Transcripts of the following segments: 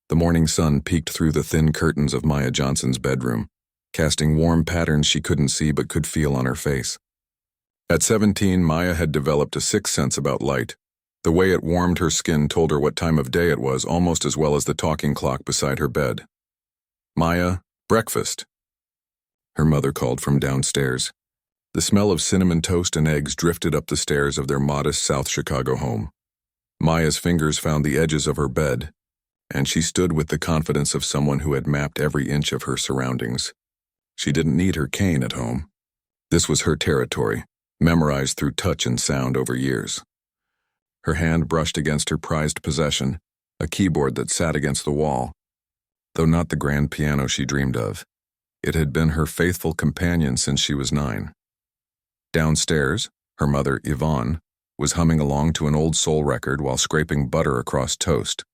The morning sun peeked through the thin curtains of Maya Johnson's bedroom, casting warm patterns she couldn't see but could feel on her face. At 17, Maya had developed a sixth sense about light. The way it warmed her skin told her what time of day it was almost as well as the talking clock beside her bed. "Maya, breakfast," her mother called from downstairs. The smell of cinnamon toast and eggs drifted up the stairs of their modest South Chicago home. Maya's fingers found the edges of her bed, and she stood with the confidence of someone who had mapped every inch of her surroundings. She didn't need her cane at home. This was her territory, memorized through touch and sound over years. Her hand brushed against her prized possession, a keyboard that sat against the wall. Though not the grand piano she dreamed of, it had been her faithful companion since she was 9. Downstairs, her mother, Yvonne, was humming along to an old soul record while scraping butter across toast.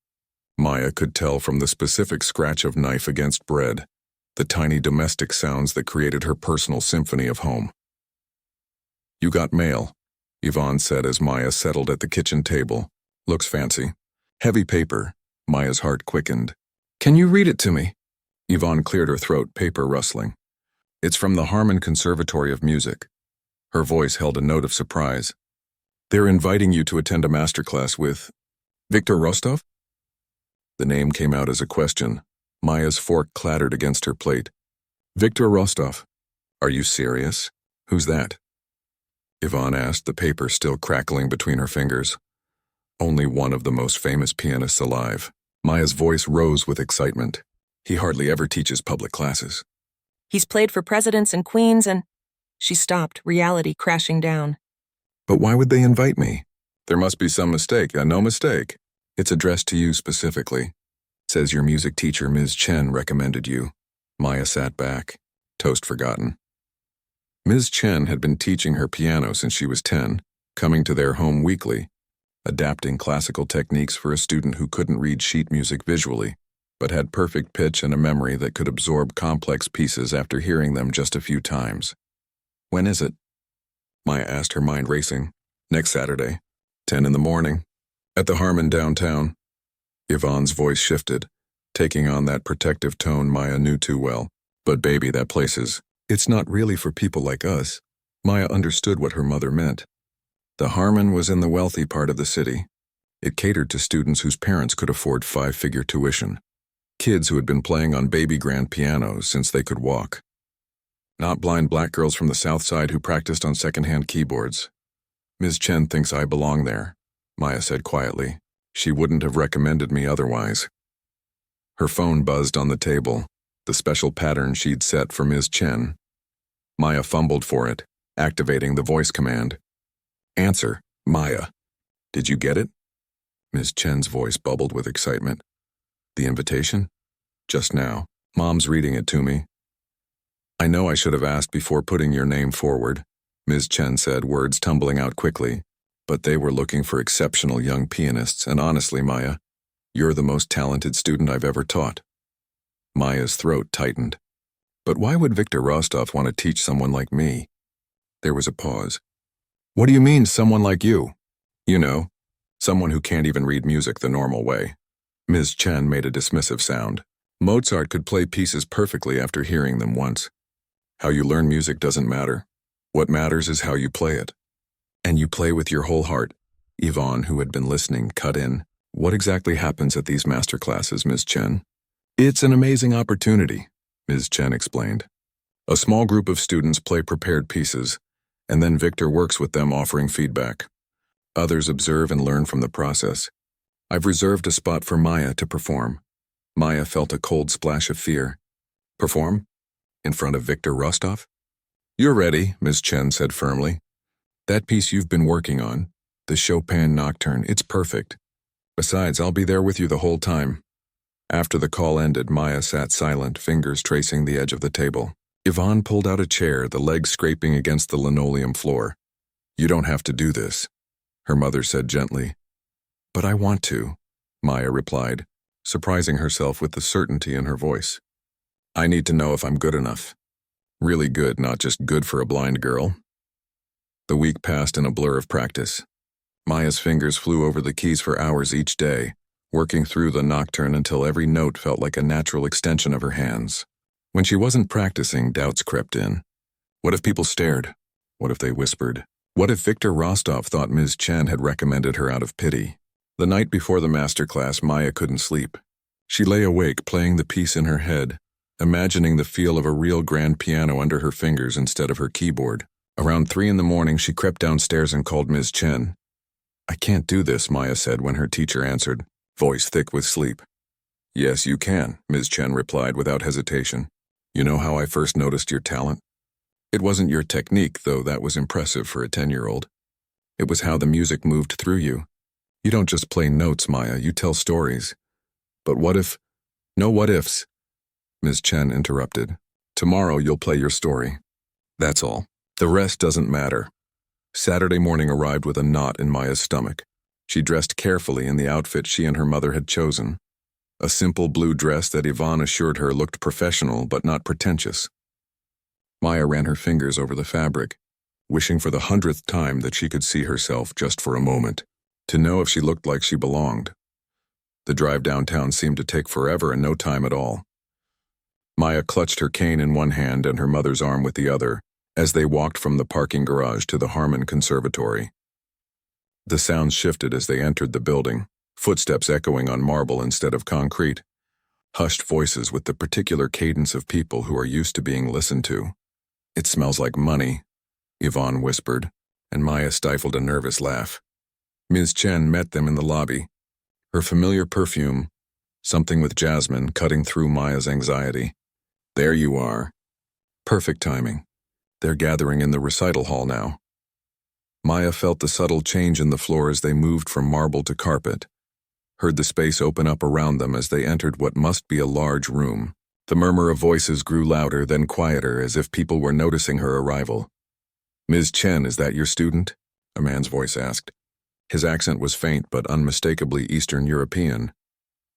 Maya could tell from the specific scratch of knife against bread, the tiny domestic sounds that created her personal symphony of home. "You got mail," Yvonne said as Maya settled at the kitchen table. "Looks fancy. Heavy paper." Maya's heart quickened. "Can you read it to me?" Yvonne cleared her throat, paper rustling. "It's from the Harmon Conservatory of Music." Her voice held a note of surprise. "They're inviting you to attend a masterclass with Victor Rostov?" The name came out as a question. Maya's fork clattered against her plate. "Victor Rostov? Are you serious? Who's that?" Yvonne asked, the paper still crackling between her fingers. "Only one of the most famous pianists alive." Maya's voice rose with excitement. "He hardly ever teaches public classes." "He's played for presidents and queens and—" She stopped, reality crashing down. "But why would they invite me? There must be some mistake." "No mistake. It's addressed to you specifically. Says your music teacher, Ms. Chen, recommended you." Maya sat back, toast forgotten. Ms. Chen had been teaching her piano since she was 10, coming to their home weekly, adapting classical techniques for a student who couldn't read sheet music visually, but had perfect pitch and a memory that could absorb complex pieces after hearing them just a few times. "When is it?" Maya asked, her mind racing. "Next Saturday, 10 in the morning, at the Harmon downtown." Yvonne's voice shifted, taking on that protective tone Maya knew too well. "But baby, that place it's not really for people like us." Maya understood what her mother meant. The Harmon was in the wealthy part of the city. It catered to students whose parents could afford 5-figure tuition. Kids who had been playing on baby grand pianos since they could walk. Not blind black girls from the South Side who practiced on second-hand keyboards. "Ms. Chen thinks I belong there," Maya said quietly. "She wouldn't have recommended me otherwise." Her phone buzzed on the table, the special pattern she'd set for Ms. Chen. Maya fumbled for it, activating the voice command. "Answer, Maya. Did you get it?" Ms. Chen's voice bubbled with excitement. "The invitation? Just now. Mom's reading it to me." "I know I should have asked before putting your name forward," Ms. Chen said, words tumbling out quickly. "But they were looking for exceptional young pianists, and honestly, Maya, you're the most talented student I've ever taught." Maya's throat tightened. "But why would Victor Rostov want to teach someone like me?" There was a pause. "What do you mean, someone like you?" "You know, someone who can't even read music the normal way." Ms. Chen made a dismissive sound. "Mozart could play pieces perfectly after hearing them once. How you learn music doesn't matter. What matters is how you play it. And you play with your whole heart." Yvonne, who had been listening, cut in. "What exactly happens at these master classes, Ms. Chen?" "It's an amazing opportunity," Ms. Chen explained. "A small group of students play prepared pieces, and then Victor works with them offering feedback. Others observe and learn from the process. I've reserved a spot for Maya to perform." Maya felt a cold splash of fear. "Perform? In front of Victor Rostov?" "You're ready," Ms. Chen said firmly. "That piece you've been working on, the Chopin Nocturne, it's perfect. Besides, I'll be there with you the whole time." After the call ended, Maya sat silent, fingers tracing the edge of the table. Yvonne pulled out a chair, the legs scraping against the linoleum floor. "You don't have to do this," her mother said gently. "But I want to," Maya replied, surprising herself with the certainty in her voice. "I need to know if I'm good enough. Really good, not just good for a blind girl." The week passed in a blur of practice. Maya's fingers flew over the keys for hours each day, working through the nocturne until every note felt like a natural extension of her hands. When she wasn't practicing, doubts crept in. What if people stared? What if they whispered? What if Victor Rostov thought Ms. Chen had recommended her out of pity? The night before the master class, Maya couldn't sleep. She lay awake, playing the piece in her head, imagining the feel of a real grand piano under her fingers instead of her keyboard. Around 3 a.m, she crept downstairs and called Ms. Chen. "I can't do this," Maya said when her teacher answered, voice thick with sleep. "Yes, you can," Ms. Chen replied without hesitation. "You know how I first noticed your talent? It wasn't your technique, though that was impressive for a 10-year-old. It was how the music moved through you. You don't just play notes, Maya, you tell stories." "But what if—" "No what ifs," Ms. Chen interrupted. "Tomorrow you'll play your story. That's all. The rest doesn't matter." Saturday morning arrived with a knot in Maya's stomach. She dressed carefully in the outfit she and her mother had chosen. A simple blue dress that Yvonne assured her looked professional but not pretentious. Maya ran her fingers over the fabric, wishing for the 100th time that she could see herself just for a moment, to know if she looked like she belonged. The drive downtown seemed to take forever and no time at all. Maya clutched her cane in one hand and her mother's arm with the other as they walked from the parking garage to the Harmon Conservatory. The sounds shifted as they entered the building, footsteps echoing on marble instead of concrete, hushed voices with the particular cadence of people who are used to being listened to. "It smells like money," Yvonne whispered, and Maya stifled a nervous laugh. Ms. Chen met them in the lobby. Her familiar perfume, something with jasmine, cutting through Maya's anxiety. "There you are." Perfect timing. They're gathering in the recital hall now. Maya felt the subtle change in the floor as they moved from marble to carpet, heard the space open up around them as they entered what must be a large room. The murmur of voices grew louder, then quieter, as if people were noticing her arrival. "Ms. Chen, is that your student?" a man's voice asked. His accent was faint but unmistakably Eastern European.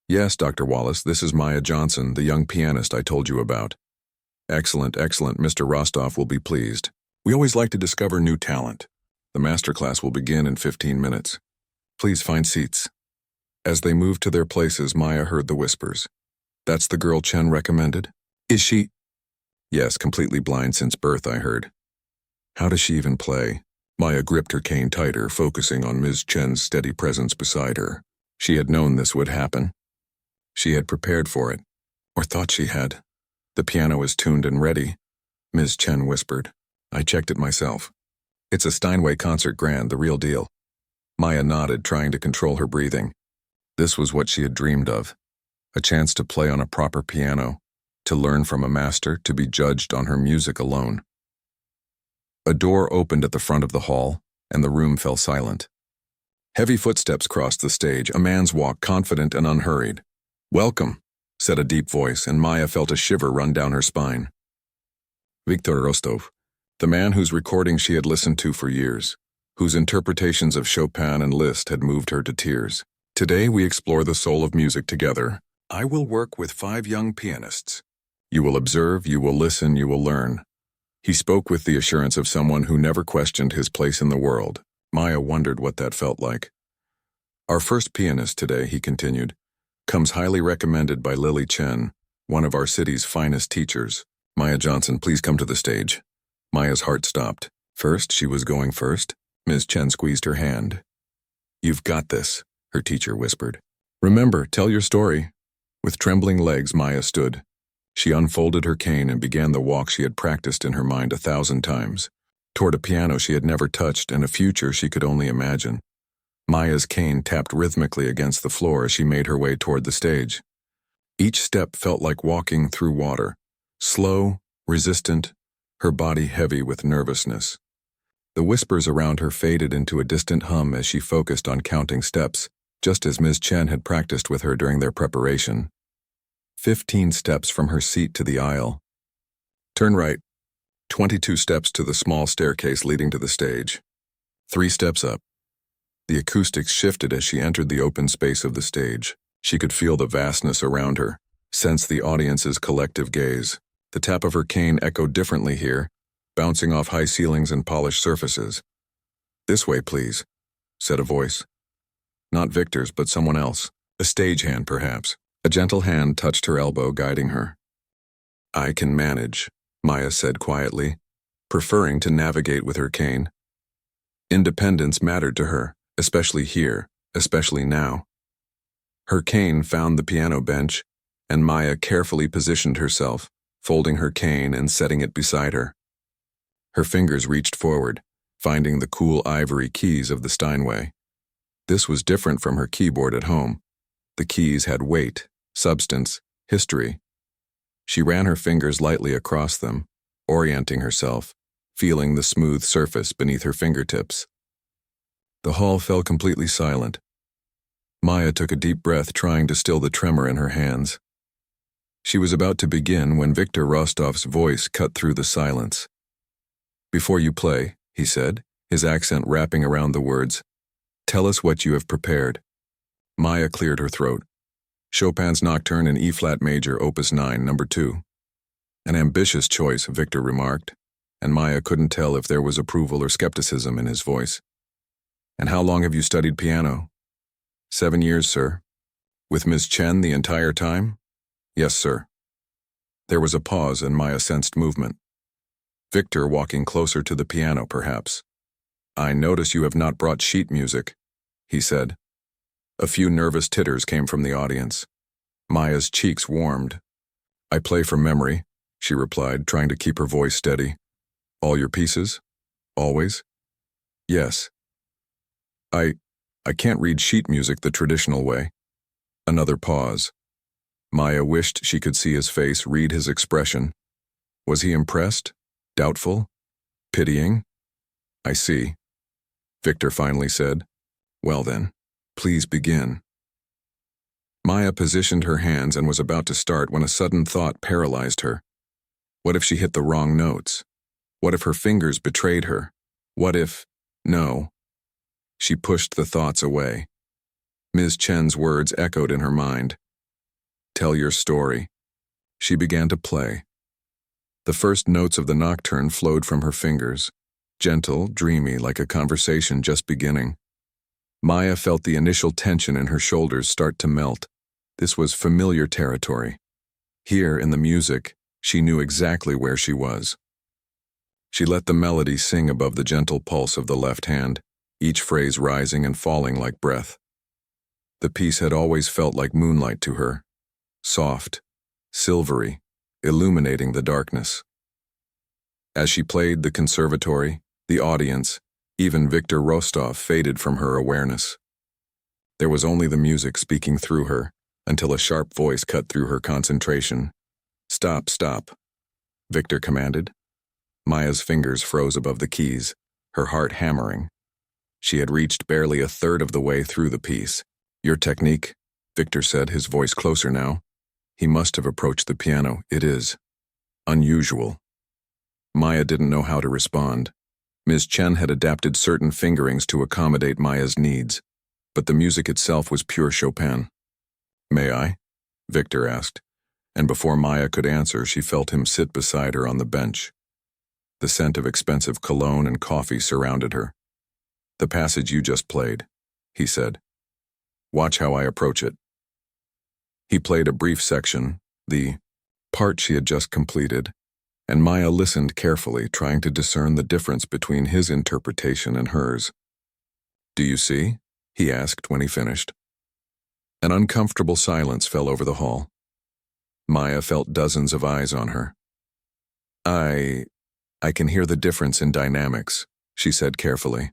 "Yes, Dr. Wallace, this is Maya Johnson, the young pianist I told you about." "Excellent, excellent. Mr. Rostov will be pleased. We always like to discover new talent. The masterclass will begin in 15 minutes. Please find seats." As they moved to their places, Maya heard the whispers. "That's the girl Chen recommended? Is she—" "Yes, completely blind since birth, I heard." "How does she even play?" Maya gripped her cane tighter, focusing on Ms. Chen's steady presence beside her. She had known this would happen. She had prepared for it, or thought she had. "The piano is tuned and ready," Ms. Chen whispered. "I checked it myself. It's a Steinway concert grand, the real deal." Maya nodded, trying to control her breathing. This was what she had dreamed of. A chance to play on a proper piano, to learn from a master, to be judged on her music alone. A door opened at the front of the hall, and the room fell silent. Heavy footsteps crossed the stage, a man's walk, confident and unhurried. "Welcome," said a deep voice, and Maya felt a shiver run down her spine. Victor Rostov, the man whose recordings she had listened to for years, whose interpretations of Chopin and Liszt had moved her to tears. "Today we explore the soul of music together. I will work with 5 young pianists. You will observe, you will listen, you will learn." He spoke with the assurance of someone who never questioned his place in the world. Maya wondered what that felt like. "Our first pianist today," he continued, "comes highly recommended by Lily Chen, one of our city's finest teachers. Maya Johnson, please come to the stage." Maya's heart stopped. First, she was going first. Ms. Chen squeezed her hand. "You've got this," her teacher whispered. "Remember, tell your story." With trembling legs, Maya stood. She unfolded her cane and began the walk she had practiced in her mind 1,000 times, toward a piano she had never touched and a future she could only imagine. Maya's cane tapped rhythmically against the floor as she made her way toward the stage. Each step felt like walking through water, slow, resistant, her body heavy with nervousness. The whispers around her faded into a distant hum as she focused on counting steps, just as Ms. Chen had practiced with her during their preparation. 15 steps from her seat to the aisle. Turn right. 22 steps to the small staircase leading to the stage. 3 steps up. The acoustics shifted as she entered the open space of the stage. She could feel the vastness around her, sense the audience's collective gaze. The tap of her cane echoed differently here, bouncing off high ceilings and polished surfaces. "This way, please," said a voice. Not Victor's, but someone else, A stagehand, perhaps. A gentle hand touched her elbow, guiding her. I can manage, Maya said quietly, preferring to navigate with her cane. Independence mattered to her, especially here, especially now. Her cane found the piano bench, and Maya carefully positioned herself, folding her cane and setting it beside her. Her fingers reached forward, finding the cool ivory keys of the Steinway. This was different from her keyboard at home. The keys had weight, substance, history. She ran her fingers lightly across them, orienting herself, feeling the smooth surface beneath her fingertips. The hall fell completely silent. Maya took a deep breath, trying to still the tremor in her hands. She was about to begin when Viktor Rostov's voice cut through the silence. Before you play, he said, his accent wrapping around the words, tell us what you have prepared. Maya cleared her throat. Chopin's Nocturne in E-flat major, Opus 9, number 2. An ambitious choice, Viktor remarked, and Maya couldn't tell if there was approval or skepticism in his voice. And how long have you studied piano? 7 years, sir. With Ms. Chen the entire time? Yes, sir. There was a pause, and Maya sensed movement. Viktor walking closer to the piano, perhaps. I notice you have not brought sheet music, he said. A few nervous titters came from the audience. Maya's cheeks warmed. I play from memory, she replied, trying to keep her voice steady. All your pieces? Always? Yes. I can't read sheet music the traditional way. Another pause. Maya wished she could see his face, read his expression. Was he impressed? Doubtful? Pitying? I see. Viktor finally said. Well then, please begin. Maya positioned her hands and was about to start when a sudden thought paralyzed her. What if she hit the wrong notes? What if her fingers betrayed her? What if... No. She pushed the thoughts away. Ms. Chen's words echoed in her mind. Tell your story. She began to play. The first notes of the nocturne flowed from her fingers, gentle, dreamy, like a conversation just beginning. Maya felt the initial tension in her shoulders start to melt. This was familiar territory. Here, in the music, she knew exactly where she was. She let the melody sing above the gentle pulse of the left hand, each phrase rising and falling like breath. The piece had always felt like moonlight to her, soft, silvery, illuminating the darkness. As she played, the conservatory, the audience, even Viktor Rostov faded from her awareness. There was only the music speaking through her, until a sharp voice cut through her concentration. Stop, stop, Viktor commanded. Maya's fingers froze above the keys, her heart hammering. She had reached barely a third of the way through the piece. Your technique, Viktor said, his voice closer now. He must have approached the piano. It is unusual. Maya didn't know how to respond. Ms. Chen had adapted certain fingerings to accommodate Maya's needs, but the music itself was pure Chopin. May I? Viktor asked, and before Maya could answer, she felt him sit beside her on the bench. The scent of expensive cologne and coffee surrounded her. The passage you just played, he said. Watch how I approach it. He played a brief section, the part she had just completed, and Maya listened carefully, trying to discern the difference between his interpretation and hers. Do you see? He asked when he finished. An uncomfortable silence fell over the hall. Maya felt dozens of eyes on her. I can hear the difference in dynamics, she said carefully.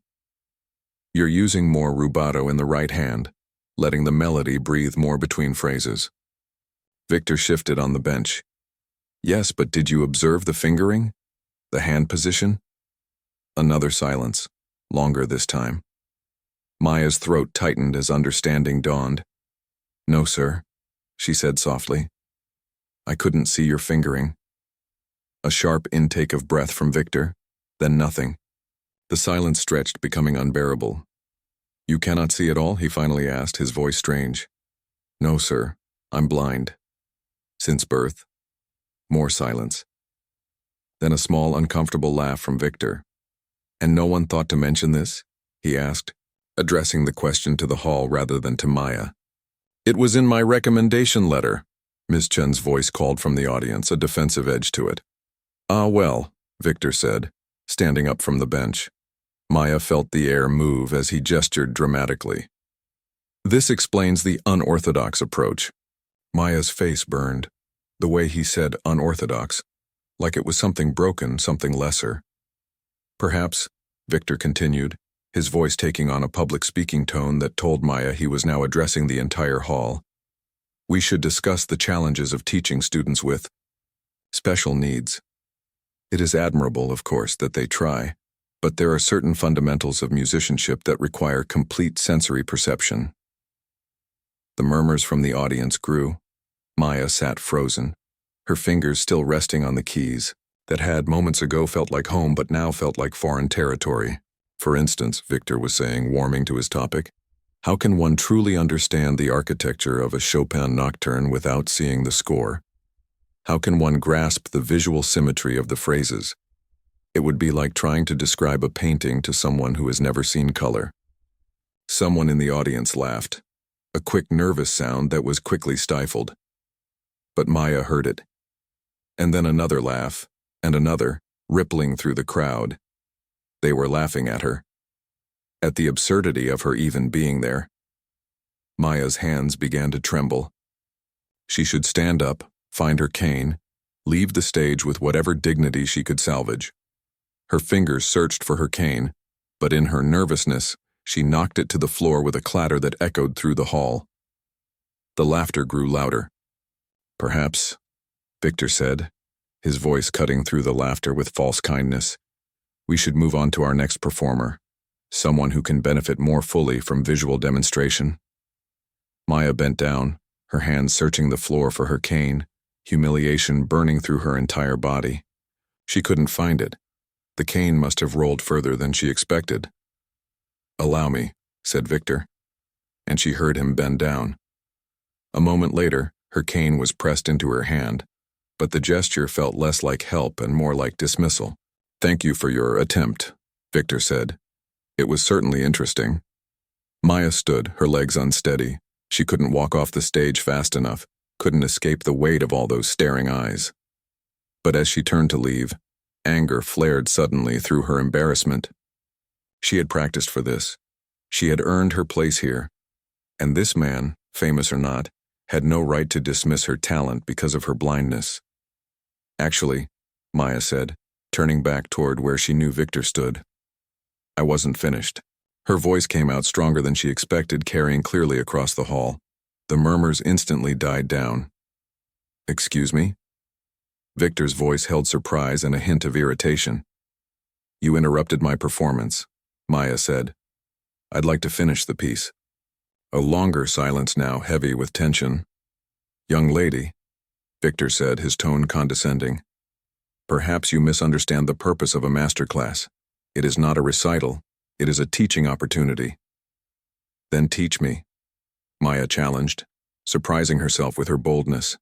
You're using more rubato in the right hand, letting the melody breathe more between phrases. Viktor shifted on the bench. Yes, but did you observe the fingering? The hand position? Another silence, longer this time. Maya's throat tightened as understanding dawned. No, sir, she said softly. I couldn't see your fingering. A sharp intake of breath from Viktor, then nothing. The silence stretched, becoming unbearable. You cannot see at all? He finally asked, his voice strange. No, sir, I'm blind. Since birth. More silence. Then a small, uncomfortable laugh from Viktor. And no one thought to mention this? He asked, addressing the question to the hall rather than to Maya. It was in my recommendation letter, Ms. Chen's voice called from the audience, a defensive edge to it. Ah, well, Victor said, standing up from the bench. Maya felt the air move as he gestured dramatically. This explains the unorthodox approach. Maya's face burned. The way he said unorthodox, like it was something broken, something lesser. Perhaps, Victor continued, his voice taking on a public speaking tone that told Maya he was now addressing the entire hall. We should discuss the challenges of teaching students with special needs. It is admirable, of course, that they try, but there are certain fundamentals of musicianship that require complete sensory perception. The murmurs from the audience grew. Maya sat frozen, her fingers still resting on the keys that had moments ago felt like home but now felt like foreign territory. For instance, Victor was saying, warming to his topic, how can one truly understand the architecture of a Chopin nocturne without seeing the score? How can one grasp the visual symmetry of the phrases? It would be like trying to describe a painting to someone who has never seen color. Someone in the audience laughed, a quick nervous sound that was quickly stifled. But Maya heard it. And then another laugh, and another, rippling through the crowd. They were laughing at her, at the absurdity of her even being there. Maya's hands began to tremble. She should stand up, find her cane, leave the stage with whatever dignity she could salvage. Her fingers searched for her cane, but in her nervousness, she knocked it to the floor with a clatter that echoed through the hall. The laughter grew louder. Perhaps, Victor said, his voice cutting through the laughter with false kindness, we should move on to our next performer, someone who can benefit more fully from visual demonstration. Maya bent down, her hands searching the floor for her cane, humiliation burning through her entire body. She couldn't find it. The cane must have rolled further than she expected. Allow me, said Victor, and she heard him bend down. A moment later, her cane was pressed into her hand, but the gesture felt less like help and more like dismissal. Thank you for your attempt, Victor said. It was certainly interesting. Maya stood, her legs unsteady. She couldn't walk off the stage fast enough, couldn't escape the weight of all those staring eyes. But as she turned to leave, anger flared suddenly through her embarrassment. She had practiced for this. She had earned her place here. And this man, famous or not, had no right to dismiss her talent because of her blindness. Actually, Maya said, turning back toward where she knew Victor stood. I wasn't finished. Her voice came out stronger than she expected, carrying clearly across the hall. The murmurs instantly died down. Excuse me? Victor's voice held surprise and a hint of irritation. You interrupted my performance, Maya said. I'd like to finish the piece. A longer silence now, heavy with tension. Young lady, Victor said, his tone condescending. Perhaps you misunderstand the purpose of a masterclass. It is not a recital. It is a teaching opportunity. Then teach me, Maya challenged, surprising herself with her boldness.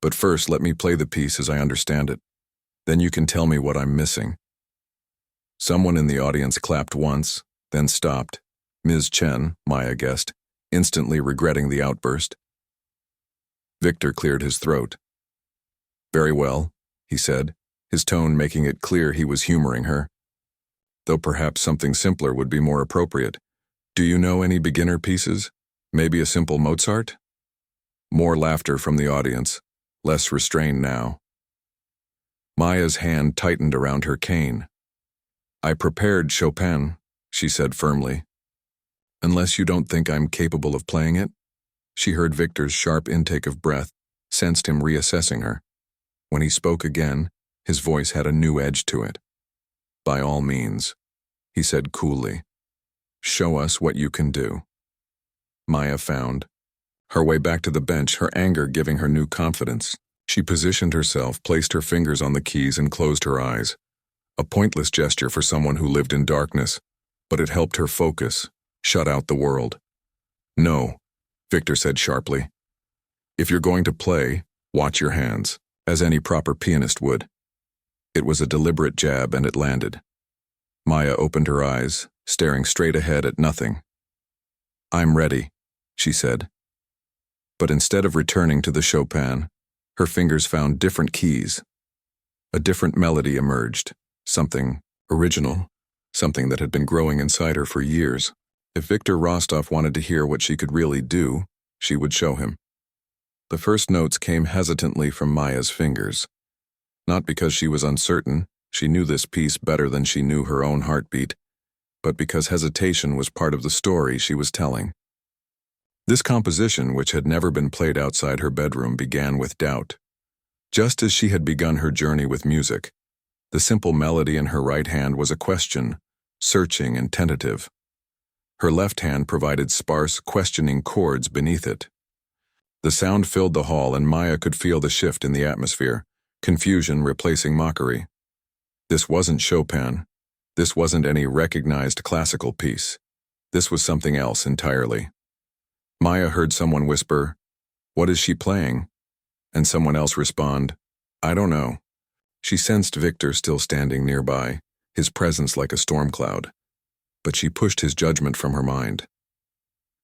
But first, let me play the piece as I understand it. Then you can tell me what I'm missing. Someone in the audience clapped once, then stopped. Ms. Chen, Maya guessed, instantly regretting the outburst. Victor cleared his throat. Very well, he said, his tone making it clear he was humoring her. Though perhaps something simpler would be more appropriate. Do you know any beginner pieces? Maybe a simple Mozart? More laughter from the audience, less restrained now. Maya's hand tightened around her cane. I prepared Chopin, she said firmly. Unless you don't think I'm capable of playing it? She heard Victor's sharp intake of breath, sensed him reassessing her. When he spoke again, his voice had a new edge to it. By all means, he said coolly. Show us what you can do. Maya found her way back to the bench, her anger giving her new confidence. She positioned herself, placed her fingers on the keys, and closed her eyes. A pointless gesture for someone who lived in darkness, but it helped her focus, shut out the world. No, Victor said sharply. If you're going to play, watch your hands, as any proper pianist would. It was a deliberate jab, and it landed. Maya opened her eyes, staring straight ahead at nothing. I'm ready, she said. But instead of returning to the Chopin, her fingers found different keys. A different melody emerged, something original, something that had been growing inside her for years. If Victor Rostov wanted to hear what she could really do, she would show him. The first notes came hesitantly from Maya's fingers. Not because she was uncertain, she knew this piece better than she knew her own heartbeat, but because hesitation was part of the story she was telling. This composition, which had never been played outside her bedroom, began with doubt. Just as she had begun her journey with music, the simple melody in her right hand was a question, searching and tentative. Her left hand provided sparse, questioning chords beneath it. The sound filled the hall, and Maya could feel the shift in the atmosphere, confusion replacing mockery. This wasn't Chopin. This wasn't any recognized classical piece. This was something else entirely. Maya heard someone whisper, "What is she playing?" And someone else respond, "I don't know." She sensed Victor still standing nearby, his presence like a storm cloud. But she pushed his judgment from her mind.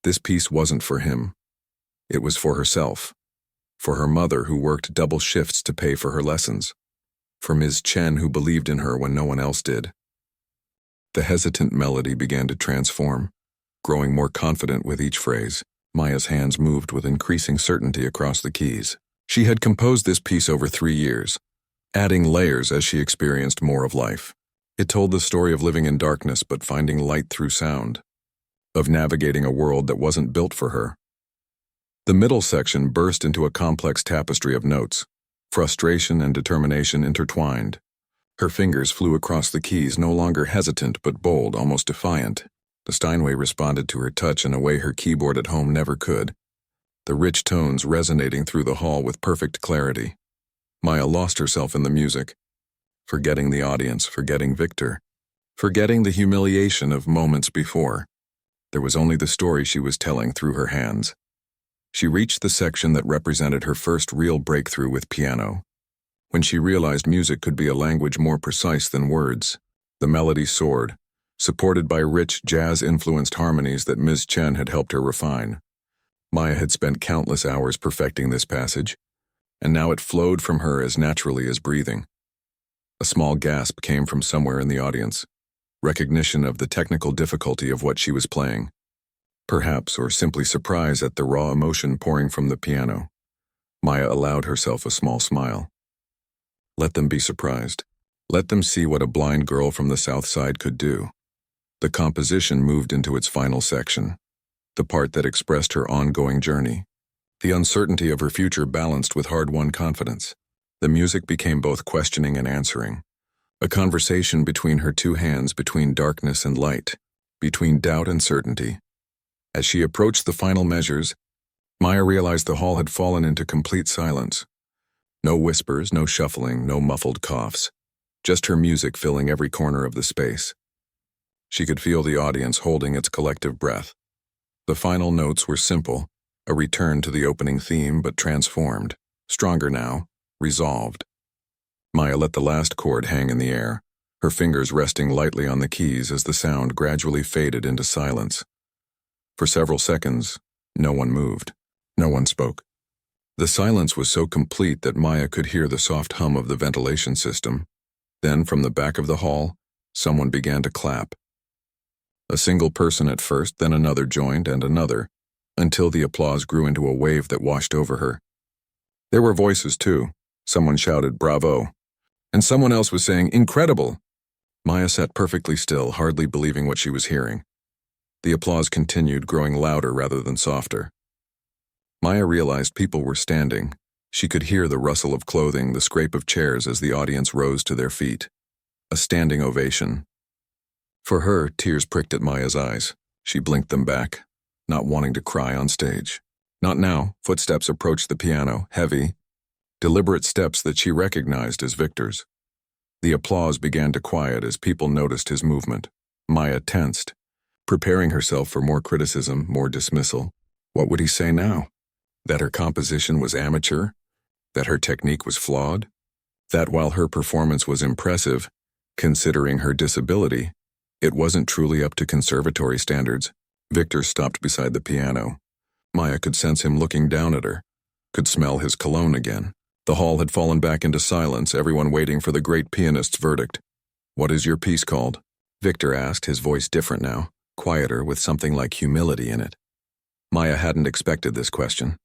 This piece wasn't for him. It was for herself. For her mother, who worked double shifts to pay for her lessons. For Ms. Chen, who believed in her when no one else did. The hesitant melody began to transform, growing more confident with each phrase. Maya's hands moved with increasing certainty across the keys. She had composed this piece over 3 years, adding layers as she experienced more of life. It told the story of living in darkness but finding light through sound, of navigating a world that wasn't built for her. The middle section burst into a complex tapestry of notes, frustration and determination intertwined. Her fingers flew across the keys, no longer hesitant but bold, almost defiant. The Steinway responded to her touch in a way her keyboard at home never could, the rich tones resonating through the hall with perfect clarity. Maya lost herself in the music, forgetting the audience, forgetting Victor, forgetting the humiliation of moments before. There was only the story she was telling through her hands. She reached the section that represented her first real breakthrough with piano, when she realized music could be a language more precise than words. The melody soared, supported by rich, jazz-influenced harmonies that Ms. Chen had helped her refine. Maya had spent countless hours perfecting this passage, and now it flowed from her as naturally as breathing. A small gasp came from somewhere in the audience, recognition of the technical difficulty of what she was playing. Perhaps, or simply surprise at the raw emotion pouring from the piano. Maya allowed herself a small smile. Let them be surprised. Let them see what a blind girl from the South Side could do. The composition moved into its final section, the part that expressed her ongoing journey. The uncertainty of her future balanced with hard-won confidence. The music became both questioning and answering, a conversation between her two hands, between darkness and light, between doubt and certainty. As she approached the final measures, Maya realized the hall had fallen into complete silence. No whispers, no shuffling, no muffled coughs, just her music filling every corner of the space. She could feel the audience holding its collective breath. The final notes were simple, a return to the opening theme, but transformed, stronger now, resolved. Maya let the last chord hang in the air, her fingers resting lightly on the keys as the sound gradually faded into silence. For several seconds, no one moved. No one spoke. The silence was so complete that Maya could hear the soft hum of the ventilation system. Then, from the back of the hall, someone began to clap. A single person at first, then another joined, and another, until the applause grew into a wave that washed over her. There were voices, too. Someone shouted, "Bravo!" And someone else was saying, "Incredible!" Maya sat perfectly still, hardly believing what she was hearing. The applause continued, growing louder rather than softer. Maya realized people were standing. She could hear the rustle of clothing, the scrape of chairs as the audience rose to their feet. A standing ovation. For her, tears pricked at Maya's eyes. She blinked them back, not wanting to cry on stage. Not now. Footsteps approached the piano, heavy, deliberate steps that she recognized as Victor's. The applause began to quiet as people noticed his movement. Maya tensed, preparing herself for more criticism, more dismissal. What would he say now? That her composition was amateur? That her technique was flawed? That while her performance was impressive, considering her disability, it wasn't truly up to conservatory standards? Victor stopped beside the piano. Maya could sense him looking down at her, could smell his cologne again. The hall had fallen back into silence, everyone waiting for the great pianist's verdict. "What is your piece called?" Victor asked, his voice different now, quieter with something like humility in it. Maya hadn't expected this question.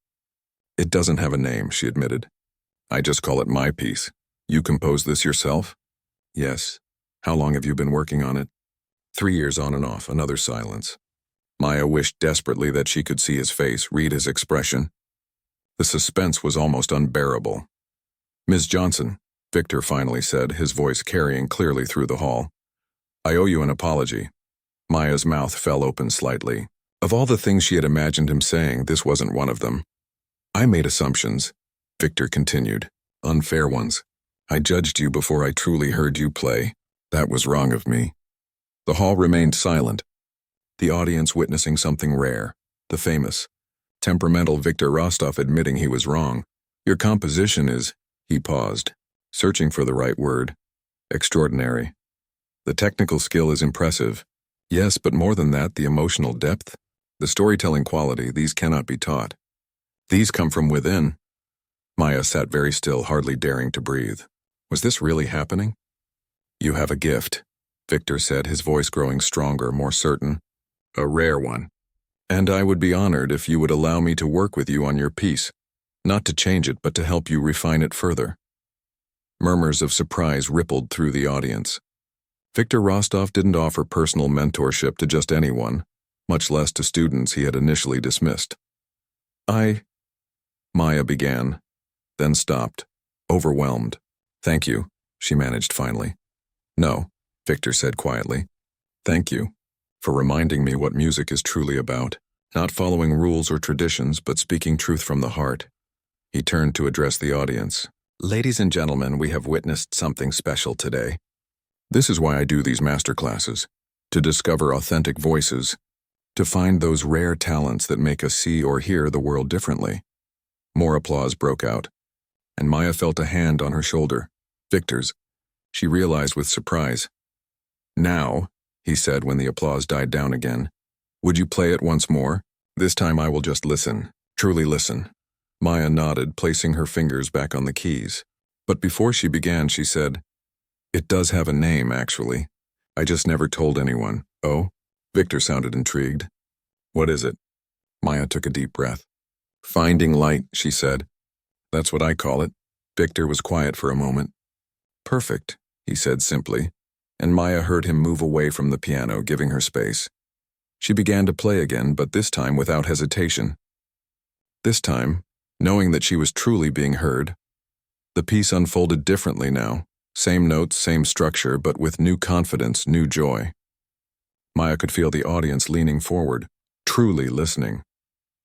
"It doesn't have a name," she admitted. "I just call it my piece. You composed this yourself?" "Yes." "How long have you been working on it?" 3 years on and off." Another silence. Maya wished desperately that she could see his face, read his expression. The suspense was almost unbearable. "Ms. Johnson," Victor finally said, his voice carrying clearly through the hall, "I owe you an apology." Maya's mouth fell open slightly. Of all the things she had imagined him saying, this wasn't one of them. "I made assumptions," Victor continued. "Unfair ones. I judged you before I truly heard you play. That was wrong of me." The hall remained silent, the audience witnessing something rare, the famous, temperamental Victor Rostov admitting he was wrong. "Your composition is," he paused, searching for the right word, "extraordinary. The technical skill is impressive. Yes, but more than that, the emotional depth, the storytelling quality, these cannot be taught. These come from within." Maya sat very still, hardly daring to breathe. Was this really happening? "You have a gift," Victor said, his voice growing stronger, more certain. "A rare one. And I would be honored if you would allow me to work with you on your piece, not to change it, but to help you refine it further." Murmurs of surprise rippled through the audience. Victor Rostov didn't offer personal mentorship to just anyone, much less to students he had initially dismissed. Maya began, then stopped, overwhelmed. "Thank you," she managed finally. "No," Victor said quietly. "Thank you for reminding me what music is truly about, not following rules or traditions, but speaking truth from the heart." He turned to address the audience. "Ladies and gentlemen, we have witnessed something special today. This is why I do these masterclasses, to discover authentic voices, to find those rare talents that make us see or hear the world differently." More applause broke out, and Maya felt a hand on her shoulder, Victor's. She realized with surprise. "Now," he said when the applause died down again, "would you play it once more? This time I will just listen, truly listen." Maya nodded, placing her fingers back on the keys. But before she began, she said, "It does have a name, actually. I just never told anyone." "Oh?" Victor sounded intrigued. "What is it?" Maya took a deep breath. "Finding Light," she said. "That's what I call it." Victor was quiet for a moment. "Perfect," he said simply, and Maya heard him move away from the piano, giving her space. She began to play again, but this time without hesitation. This time, knowing that she was truly being heard. The piece unfolded differently now, same notes, same structure, but with new confidence, new joy. Maya could feel the audience leaning forward, truly listening,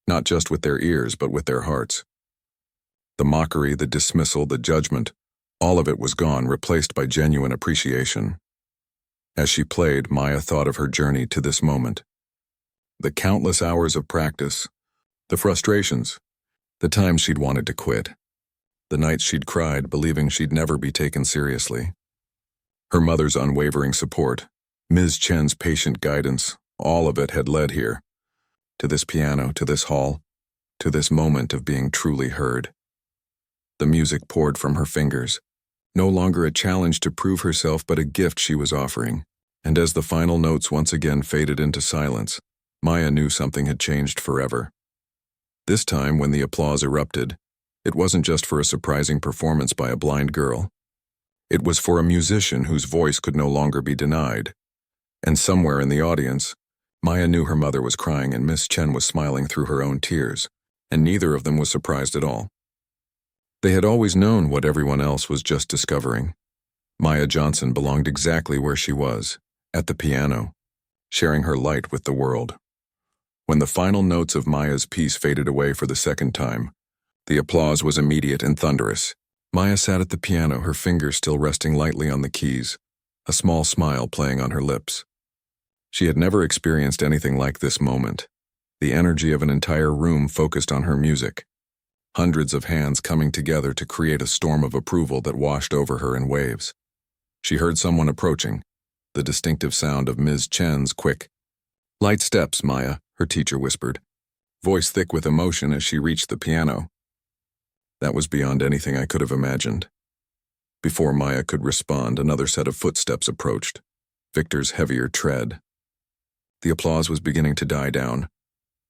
not just with their ears, but with their hearts. The mockery, the dismissal, the judgment, all of it was gone, replaced by genuine appreciation. As she played, Maya thought of her journey to this moment. The countless hours of practice, the frustrations, the times she'd wanted to quit, the nights she'd cried, believing she'd never be taken seriously. Her mother's unwavering support, Ms. Chen's patient guidance, all of it had led here. To this piano, to this hall, to this moment of being truly heard. The music poured from her fingers, no longer a challenge to prove herself, but a gift she was offering. And as the final notes once again faded into silence, Maya knew something had changed forever. This time, when the applause erupted, it wasn't just for a surprising performance by a blind girl. It was for a musician whose voice could no longer be denied. And somewhere in the audience, Maya knew her mother was crying and Miss Chen was smiling through her own tears, and neither of them was surprised at all. They had always known what everyone else was just discovering. Maya Johnson belonged exactly where she was, at the piano, sharing her light with the world. When the final notes of Maya's piece faded away for the second time, the applause was immediate and thunderous. Maya sat at the piano, her fingers still resting lightly on the keys, a small smile playing on her lips. She had never experienced anything like this moment, the energy of an entire room focused on her music, hundreds of hands coming together to create a storm of approval that washed over her in waves. She heard someone approaching, the distinctive sound of Ms. Chen's quick, "Light steps, Maya," her teacher whispered. voice thick with emotion as she reached the piano. That was beyond anything I could have imagined. Before Maya could respond, another set of footsteps approached, Victor's heavier tread. The applause was beginning to die down,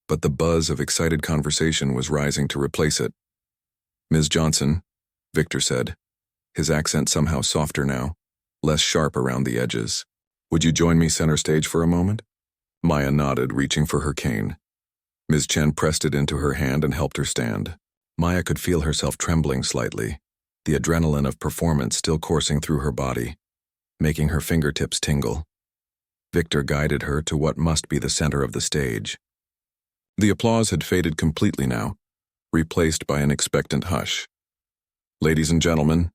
but the buzz of excited conversation was rising to replace it. "Ms. Johnson," Victor said, his accent somehow softer now, less sharp around the edges. "Would you join me center stage for a moment?" Maya nodded, reaching for her cane. Ms. Chen pressed it into her hand and helped her stand. Maya could feel herself trembling slightly, the adrenaline of performance still coursing through her body, making her fingertips tingle. Victor guided her to what must be the center of the stage. The applause had faded completely now, replaced by an expectant hush. "Ladies and gentlemen,"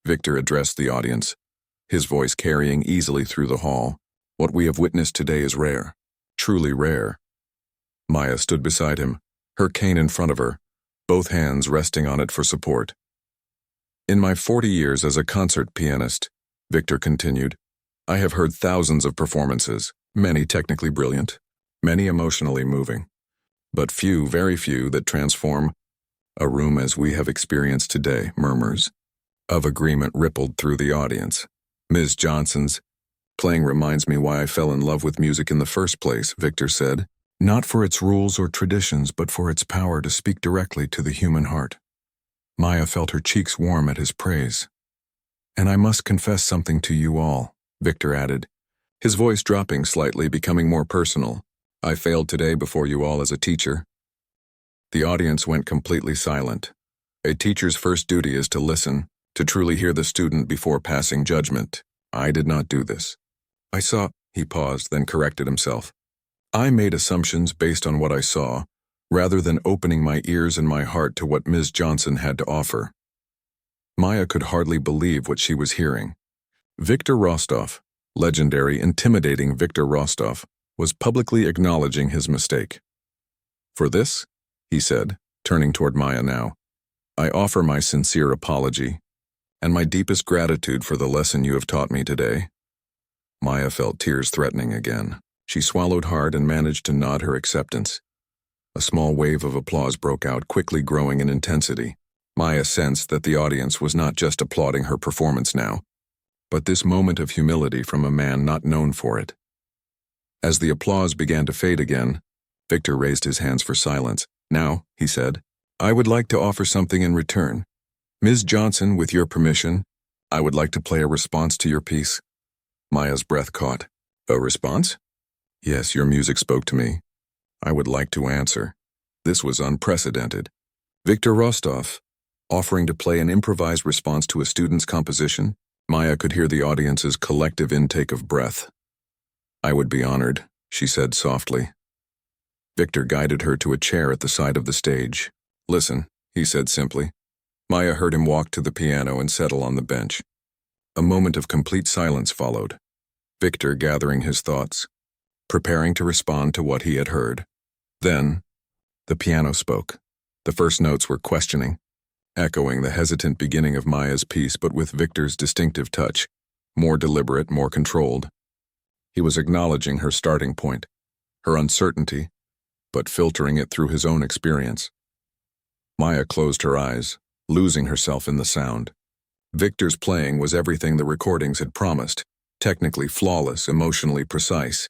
Victor addressed the audience, his voice carrying easily through the hall, "what we have witnessed today is rare, truly rare." Maya stood beside him, her cane in front of her, both hands resting on it for support. "In my 40 years as a concert pianist," Victor continued, "I have heard thousands of performances, many technically brilliant, many emotionally moving, but few, very few, that transform a room as we have experienced today." Murmurs of agreement rippled through the audience. "Ms. Johnson's playing reminds me why I fell in love with music in the first place," Victor said. "Not for its rules or traditions, but for its power to speak directly to the human heart." Maya felt her cheeks warm at his praise. "And I must confess something to you all," Victor added, his voice dropping slightly, becoming more personal. "I failed today before you all as a teacher." The audience went completely silent. A teacher's first duty is to listen, to truly hear the student before passing judgment. I did not do this. I saw, he paused, then corrected himself. I made assumptions based on what I saw, rather than opening my ears and my heart to what Ms. Johnson had to offer. Maya could hardly believe what she was hearing. Victor Rostov, legendary, intimidating Victor Rostov, was publicly acknowledging his mistake. "For this," he said, turning toward Maya now, "I offer my sincere apology, and my deepest gratitude for the lesson you have taught me today." Maya felt tears threatening again. She swallowed hard and managed to nod her acceptance. A small wave of applause broke out, quickly growing in intensity. Maya sensed that the audience was not just applauding her performance now, but this moment of humility from a man not known for it. As the applause began to fade again, Victor raised his hands for silence. "Now," he said, "I would like to offer something in return. Ms. Johnson, with your permission, I would like to play a response to your piece." Maya's breath caught. "A response?" "Yes, your music spoke to me. I would like to answer." This was unprecedented. Victor Rostov, offering to play an improvised response to a student's composition. Maya could hear the audience's collective intake of breath. "I would be honored," she said softly. Victor guided her to a chair at the side of the stage. "Listen," he said simply. Maya heard him walk to the piano and settle on the bench. A moment of complete silence followed. Victor gathering his thoughts, preparing to respond to what he had heard. Then, the piano spoke. The first notes were questioning, echoing the hesitant beginning of Maya's piece, but with Victor's distinctive touch, more deliberate, more controlled. He was acknowledging her starting point, her uncertainty, but filtering it through his own experience. Maya closed her eyes, losing herself in the sound. Victor's playing was everything the recordings had promised, technically flawless, emotionally precise.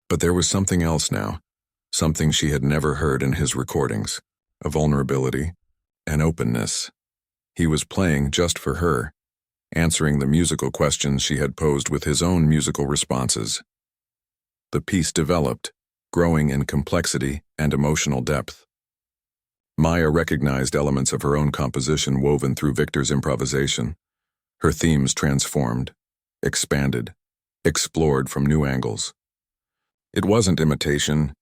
But there was something else now, something she had never heard in his recordings, a vulnerability, an openness. He was playing just for her, answering the musical questions she had posed with his own musical responses. The piece developed, growing in complexity and emotional depth. Maya recognized elements of her own composition woven through Victor's improvisation. Her themes transformed, expanded, explored from new angles. It wasn't imitation,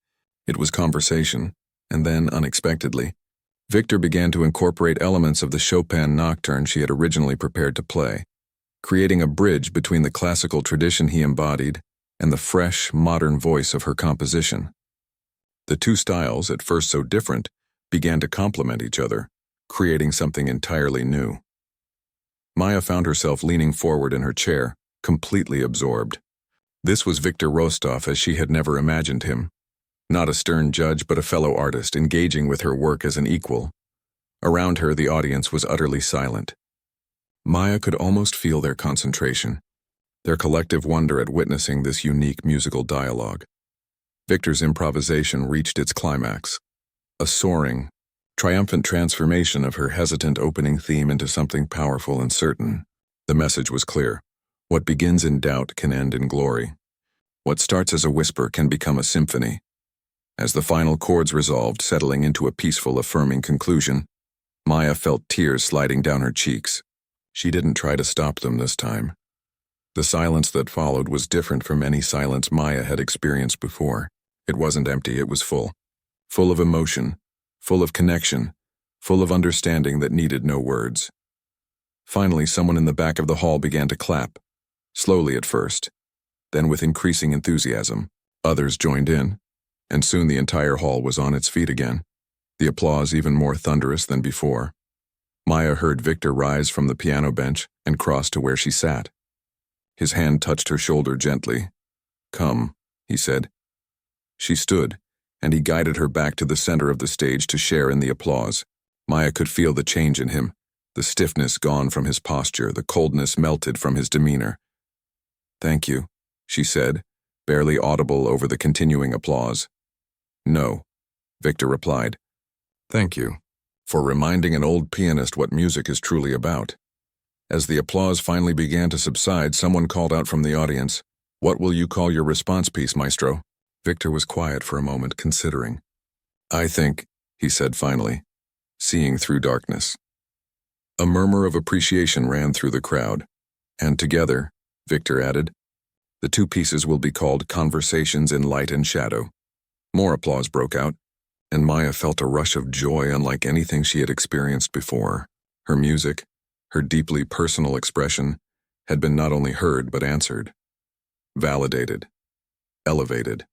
it was conversation, and then, unexpectedly, Victor began to incorporate elements of the Chopin nocturne she had originally prepared to play, creating a bridge between the classical tradition he embodied and the fresh, modern voice of her composition. The two styles, at first so different, began to complement each other, creating something entirely new. Maya found herself leaning forward in her chair, completely absorbed. This was Victor Rostov as she had never imagined him. Not a stern judge, but a fellow artist, engaging with her work as an equal. Around her, the audience was utterly silent. Maya could almost feel their concentration, their collective wonder at witnessing this unique musical dialogue. Victor's improvisation reached its climax, a soaring, triumphant transformation of her hesitant opening theme into something powerful and certain. The message was clear. What begins in doubt can end in glory. What starts as a whisper can become a symphony. As the final chords resolved, settling into a peaceful, affirming conclusion, Maya felt tears sliding down her cheeks. She didn't try to stop them this time. The silence that followed was different from any silence Maya had experienced before. It wasn't empty, it was full. Full of emotion, full of connection, full of understanding that needed no words. Finally, someone in the back of the hall began to clap, slowly at first, then with increasing enthusiasm. Others joined in, and soon the entire hall was on its feet again, the applause even more thunderous than before. Maya heard Victor rise from the piano bench and cross to where she sat. His hand touched her shoulder gently. "Come," he said. She stood, and he guided her back to the center of the stage to share in the applause. Maya could feel the change in him, the stiffness gone from his posture, the coldness melted from his demeanor. "Thank you," she said, barely audible over the continuing applause. "No," Victor replied. "Thank you for reminding an old pianist what music is truly about." As the applause finally began to subside, someone called out from the audience, "What will you call your response piece, maestro?" Victor was quiet for a moment, considering. "I think," he said finally, seeing through darkness. A murmur of appreciation ran through the crowd, and together, Victor added, "the two pieces will be called Conversations in Light and Shadow." More applause broke out, and Maya felt a rush of joy unlike anything she had experienced before. Her music, her deeply personal expression, had been not only heard but answered, validated, elevated.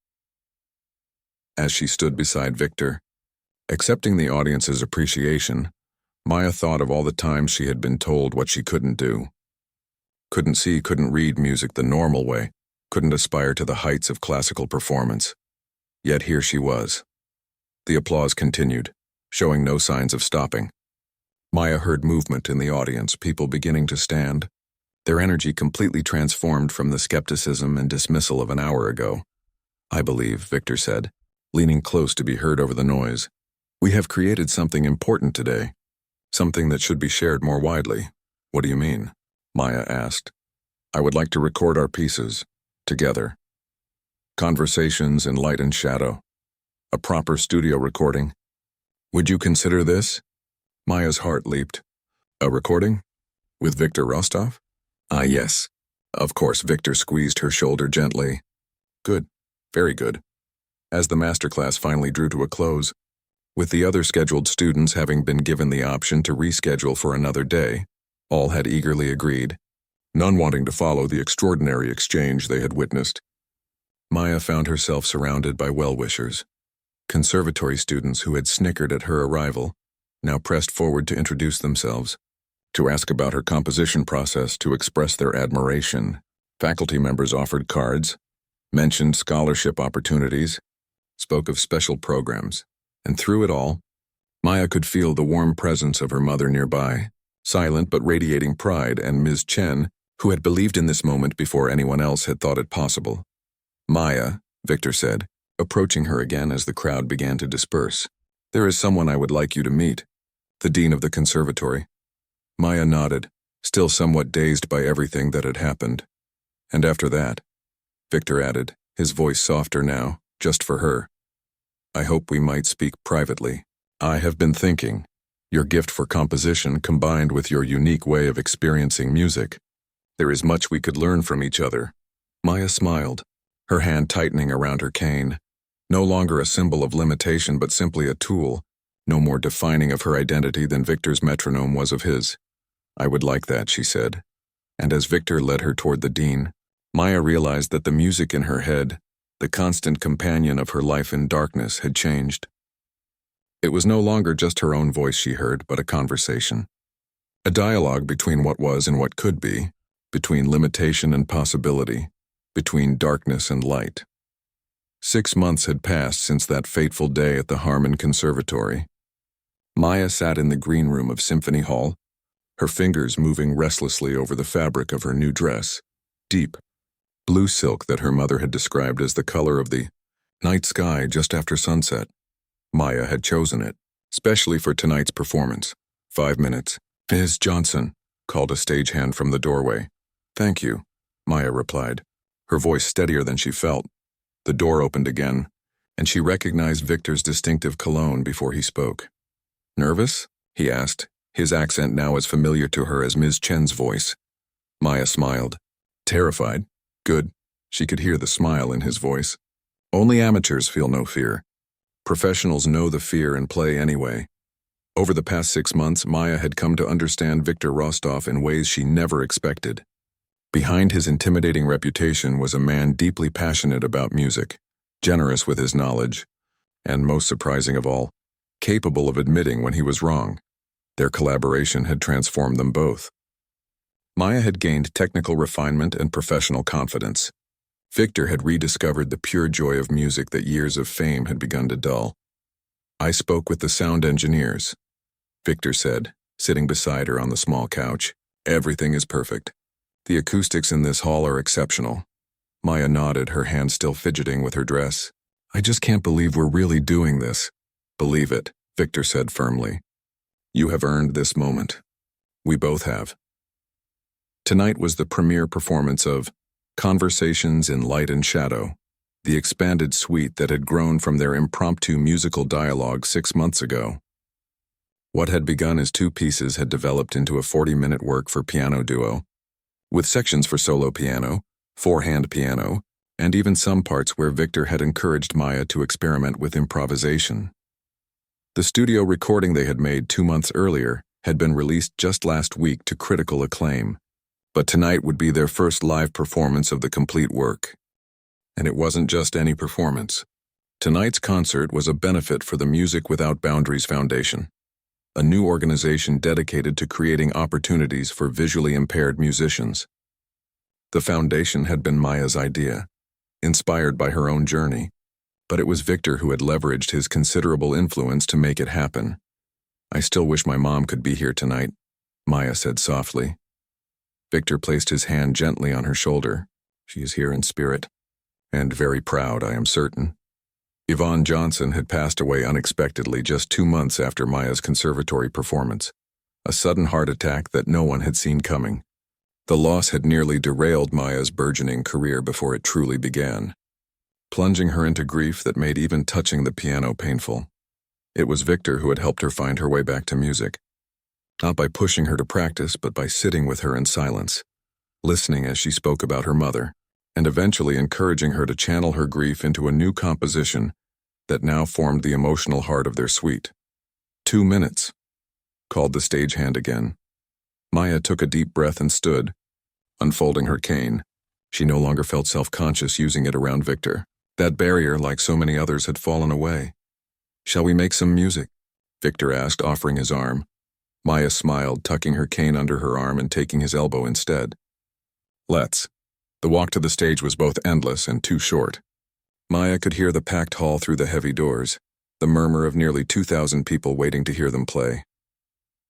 As she stood beside Victor, accepting the audience's appreciation, Maya thought of all the times she had been told what she couldn't do. Couldn't see, couldn't read music the normal way, couldn't aspire to the heights of classical performance. Yet here she was. The applause continued, showing no signs of stopping. Maya heard movement in the audience, people beginning to stand, their energy completely transformed from the skepticism and dismissal of an hour ago. "I believe," Victor said, leaning close to be heard over the noise, "we have created something important today, something that should be shared more widely." "What do you mean?" Maya asked. "I would like to record our pieces, together. Conversations in Light and Shadow. A proper studio recording. Would you consider this?" Maya's heart leaped. "A recording? With Victor Rostov?" "Ah, yes. Of course." Victor squeezed her shoulder gently. "Good. Very good." As the masterclass finally drew to a close, with the other scheduled students having been given the option to reschedule for another day, all had eagerly agreed, none wanting to follow the extraordinary exchange they had witnessed. Maya found herself surrounded by well-wishers. Conservatory students who had snickered at her arrival now pressed forward to introduce themselves, to ask about her composition process, to express their admiration. Faculty members offered cards, mentioned scholarship opportunities, spoke of special programs, and through it all, Maya could feel the warm presence of her mother nearby, silent but radiating pride, and Ms. Chen, who had believed in this moment before anyone else had thought it possible. "Maya," Victor said, approaching her again as the crowd began to disperse, "there is someone I would like you to meet, the dean of the conservatory." Maya nodded, still somewhat dazed by everything that had happened. "And after that," Victor added, his voice softer now, just for her, "I hope we might speak privately. I have been thinking, your gift for composition combined with your unique way of experiencing music, there is much we could learn from each other." Maya smiled, her hand tightening around her cane, no longer a symbol of limitation but simply a tool, no more defining of her identity than Victor's metronome was of his. "I would like that," she said, and as Victor led her toward the dean, Maya realized that the music in her head, the constant companion of her life in darkness, had changed. It was no longer just her own voice she heard, but a conversation. A dialogue between what was and what could be, between limitation and possibility, between darkness and light. 6 months had passed since that fateful day at the Harmon Conservatory. Maya sat in the green room of Symphony Hall, her fingers moving restlessly over the fabric of her new dress, deep blue silk that her mother had described as the color of the night sky just after sunset. Maya had chosen it, specially for tonight's performance. 5 minutes. Ms. Johnson, called a stagehand from the doorway. Thank you, Maya replied, her voice steadier than she felt. The door opened again, and she recognized Victor's distinctive cologne before he spoke. Nervous? He asked, his accent now as familiar to her as Ms. Chen's voice. Maya smiled. Terrified? Good. She could hear the smile in his voice. Only amateurs feel no fear. Professionals know the fear and play anyway. Over the past 6 months, Maya had come to understand Victor Rostov in ways she never expected. Behind his intimidating reputation was a man deeply passionate about music, generous with his knowledge, and, most surprising of all, capable of admitting when he was wrong. Their collaboration had transformed them both. Maya had gained technical refinement and professional confidence. Victor had rediscovered the pure joy of music that years of fame had begun to dull. I spoke with the sound engineers, Victor said, sitting beside her on the small couch. Everything is perfect. The acoustics in this hall are exceptional. Maya nodded, her hand still fidgeting with her dress. I just can't believe we're really doing this. Believe it, Victor said firmly. You have earned this moment. We both have. Tonight was the premiere performance of Conversations in Light and Shadow, the expanded suite that had grown from their impromptu musical dialogue 6 months ago. What had begun as 2 pieces had developed into a 40-minute work for piano duo, with sections for solo piano, 4-hand piano, and even some parts where Victor had encouraged Maya to experiment with improvisation. The studio recording they had made 2 months earlier had been released just last week to critical acclaim, but tonight would be their first live performance of the complete work. And it wasn't just any performance. Tonight's concert was a benefit for the Music Without Boundaries Foundation, a new organization dedicated to creating opportunities for visually impaired musicians. The foundation had been Maya's idea, inspired by her own journey, but it was Victor who had leveraged his considerable influence to make it happen. I still wish my mom could be here tonight, Maya said softly. Victor placed his hand gently on her shoulder. She is here in spirit, and very proud, I am certain. Yvonne Johnson had passed away unexpectedly just 2 months after Maya's conservatory performance, a sudden heart attack that no one had seen coming. The loss had nearly derailed Maya's burgeoning career before it truly began, plunging her into grief that made even touching the piano painful. It was Victor who had helped her find her way back to music, not by pushing her to practice, but by sitting with her in silence, listening as she spoke about her mother, and eventually encouraging her to channel her grief into a new composition that now formed the emotional heart of their suite. 2 minutes, called the stagehand again. Maya took a deep breath and stood, unfolding her cane. She no longer felt self-conscious using it around Victor. That barrier, like so many others, had fallen away. Shall we make some music? Victor asked, offering his arm. Maya smiled, tucking her cane under her arm and taking his elbow instead. Let's. The walk to the stage was both endless and too short. Maya could hear the packed hall through the heavy doors, the murmur of nearly 2,000 people waiting to hear them play.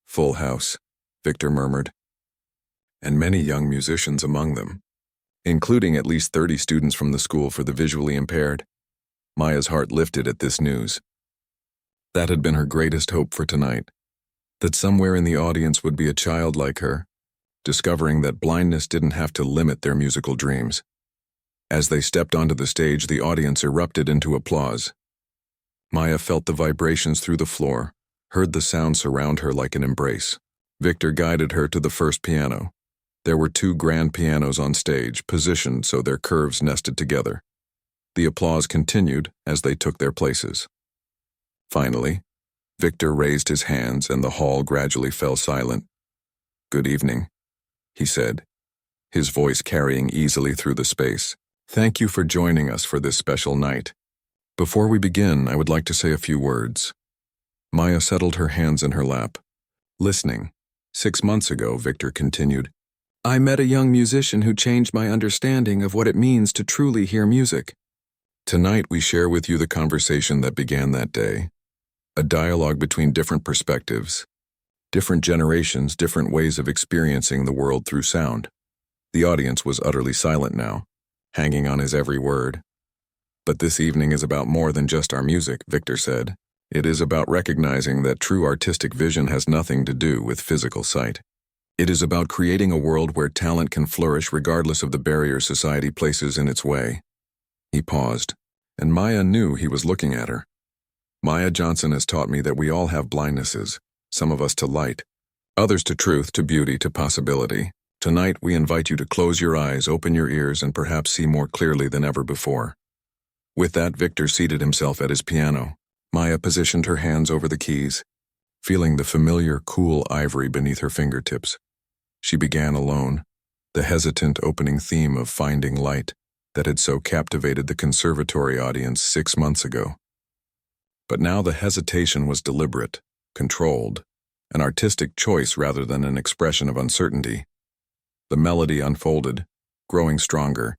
Full house, Victor murmured, and many young musicians among them, including at least 30 students from the School for the Visually Impaired. Maya's heart lifted at this news. That had been her greatest hope for tonight, that somewhere in the audience would be a child like her, discovering that blindness didn't have to limit their musical dreams. As they stepped onto the stage, the audience erupted into applause. Maya felt the vibrations through the floor, heard the sound surround her like an embrace. Victor guided her to the first piano. There were 2 grand pianos on stage, positioned so their curves nested together. The applause continued as they took their places. Finally, Victor raised his hands and the hall gradually fell silent. Good evening, he said, his voice carrying easily through the space. Thank you for joining us for this special night. Before we begin, I would like to say a few words. Maya settled her hands in her lap. Listening. 6 months ago, Victor continued, I met a young musician who changed my understanding of what it means to truly hear music. Tonight we share with you the conversation that began that day, a dialogue between different perspectives, different generations, different ways of experiencing the world through sound. The audience was utterly silent now, hanging on his every word. But this evening is about more than just our music, Victor said. It is about recognizing that true artistic vision has nothing to do with physical sight. It is about creating a world where talent can flourish regardless of the barriers society places in its way. He paused, and Maya knew he was looking at her. Maya Johnson has taught me that we all have blindnesses, some of us to light, others to truth, to beauty, to possibility. Tonight we invite you to close your eyes, open your ears, and perhaps see more clearly than ever before. With that, Victor seated himself at his piano. Maya positioned her hands over the keys, feeling the familiar, cool ivory beneath her fingertips. She began alone, the hesitant opening theme of Finding Light that had so captivated the conservatory audience 6 months ago. But now the hesitation was deliberate, controlled, an artistic choice rather than an expression of uncertainty. The melody unfolded, growing stronger,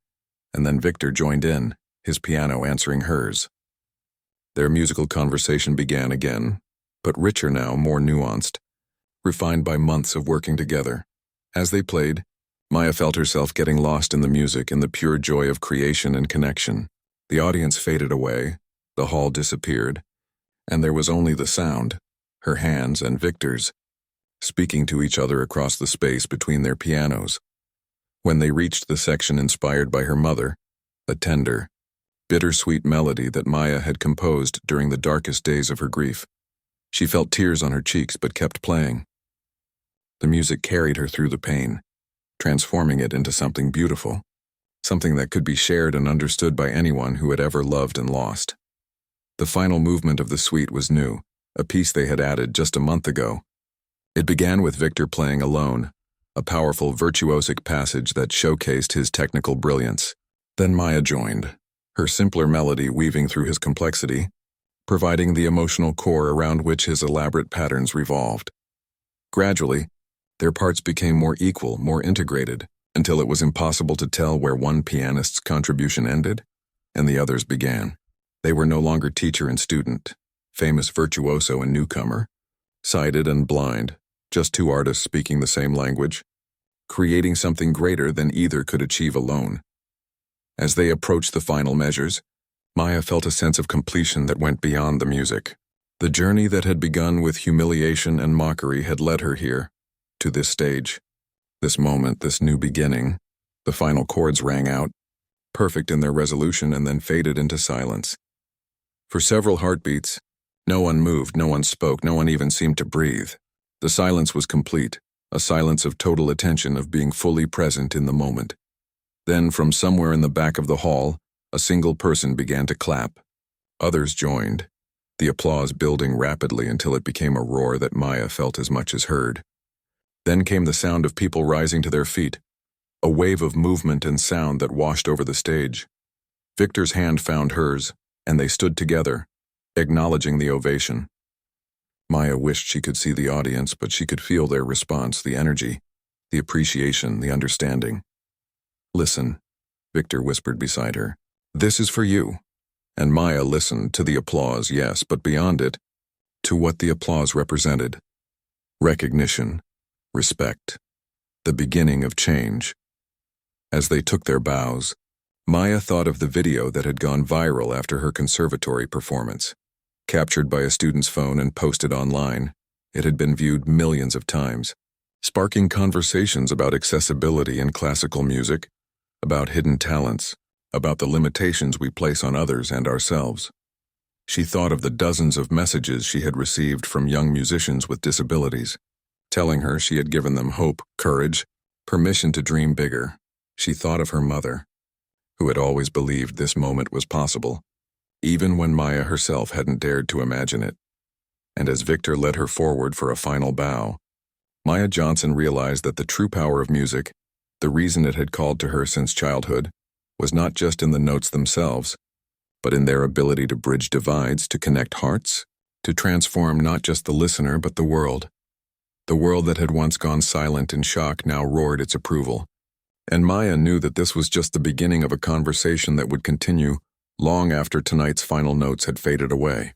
and then Victor joined in, his piano answering hers. Their musical conversation began again, but richer now, more nuanced, refined by months of working together. As they played, Maya felt herself getting lost in the music, in the pure joy of creation and connection. The audience faded away, the hall disappeared, and there was only the sound, her hands and Victor's, speaking to each other across the space between their pianos. When they reached the section inspired by her mother, a tender, bittersweet melody that Maya had composed during the darkest days of her grief, she felt tears on her cheeks but kept playing. The music carried her through the pain, transforming it into something beautiful, something that could be shared and understood by anyone who had ever loved and lost. The final movement of the suite was new, a piece they had added just a month ago. It began with Victor playing alone, a powerful virtuosic passage that showcased his technical brilliance. Then Maya joined, her simpler melody weaving through his complexity, providing the emotional core around which his elaborate patterns revolved. Gradually, their parts became more equal, more integrated, until it was impossible to tell where one pianist's contribution ended and the other's began. They were no longer teacher and student, famous virtuoso and newcomer, sighted and blind, just two artists speaking the same language, creating something greater than either could achieve alone. As they approached the final measures, Maya felt a sense of completion that went beyond the music. The journey that had begun with humiliation and mockery had led her here, to this stage, this moment, this new beginning. The final chords rang out, perfect in their resolution, and then faded into silence. For several heartbeats, no one moved, no one spoke, no one even seemed to breathe. The silence was complete, a silence of total attention, of being fully present in the moment. Then, from somewhere in the back of the hall, a single person began to clap. Others joined, the applause building rapidly until it became a roar that Maya felt as much as heard. Then came the sound of people rising to their feet, a wave of movement and sound that washed over the stage. Victor's hand found hers, and they stood together, acknowledging the ovation. Maya wished she could see the audience, but she could feel their response, the energy, the appreciation, the understanding. "Listen," Victor whispered beside her. "This is for you." And Maya listened to the applause, yes, but beyond it, to what the applause represented. Recognition, respect, the beginning of change. As they took their bows, Maya thought of the video that had gone viral after her conservatory performance. Captured by a student's phone and posted online, it had been viewed millions of times, sparking conversations about accessibility in classical music, about hidden talents, about the limitations we place on others and ourselves. She thought of the dozens of messages she had received from young musicians with disabilities, telling her she had given them hope, courage, permission to dream bigger. She thought of her mother, who had always believed this moment was possible, even when Maya herself hadn't dared to imagine it. And as Victor led her forward for a final bow, Maya Johnson realized that the true power of music, the reason it had called to her since childhood, was not just in the notes themselves, but in their ability to bridge divides, to connect hearts, to transform not just the listener but the world. The world that had once gone silent in shock now roared its approval. And Maya knew that this was just the beginning of a conversation that would continue long after tonight's final notes had faded away.